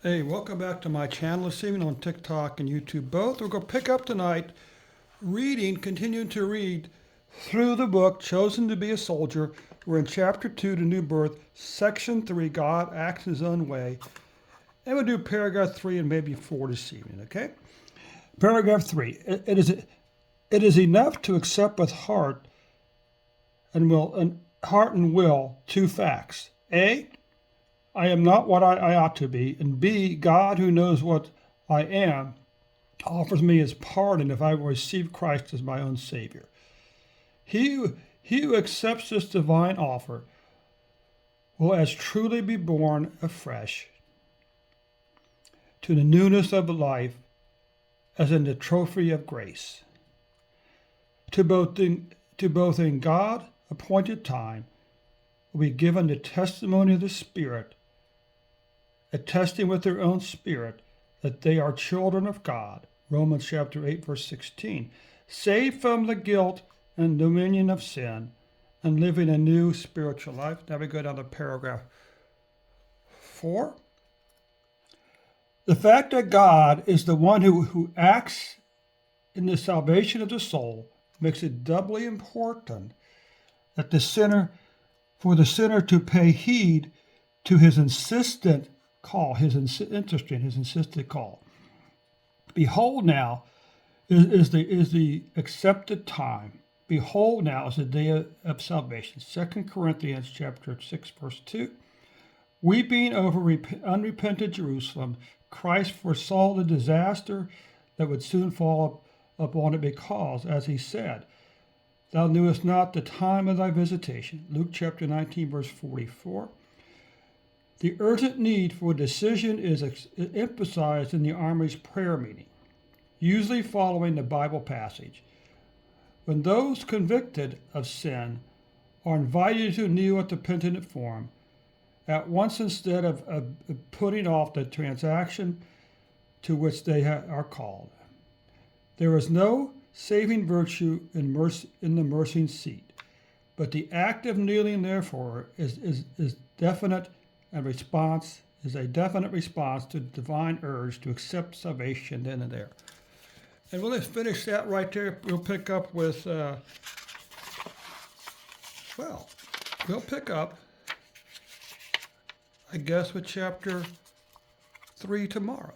Hey, welcome back to my channel this evening on TikTok and YouTube both. We're going to pick up tonight continuing to read through the book Chosen to be a Soldier. We're in chapter 2, The New Birth, section 3, God Acts His Own Way. And we'll do paragraph 3 and maybe 4 this evening, okay? Paragraph 3. It is enough to accept with heart and will two facts. A, I am not what I ought to be, and B, God, who knows what I am, offers me his pardon if I will receive Christ as my own Savior. He who accepts this divine offer will as truly be born afresh to the newness of life as in the trophy of grace. To both in God appointed time will be given the testimony of the Spirit, attesting with their own spirit that they are children of God. Romans chapter 8, verse 16. Saved from the guilt and dominion of sin and living a new spiritual life. Now we go down to paragraph 4. The fact that God is the one who acts in the salvation of the soul makes it doubly important that the sinner to pay heed to his insistent call, his insistent call. Behold now is the accepted time. Behold now is the day of salvation. 2 Corinthians chapter 6, verse 2. Weeping over unrepentant Jerusalem, Christ foresaw the disaster that would soon fall upon it because, as he said, thou knewest not the time of thy visitation. Luke chapter 19, verse 44. The urgent need for decision is emphasized in the Army's prayer meeting, usually following the Bible passage. When those convicted of sin are invited to kneel at the penitent form, at once instead of putting off the transaction to which they are called. There is no saving virtue in the mercy seat, but the act of kneeling, therefore, is definite. And response is a definite response to the divine urge to accept salvation then and there. And we'll just finish that right there. We'll pick up with, I guess, with chapter 3 tomorrow.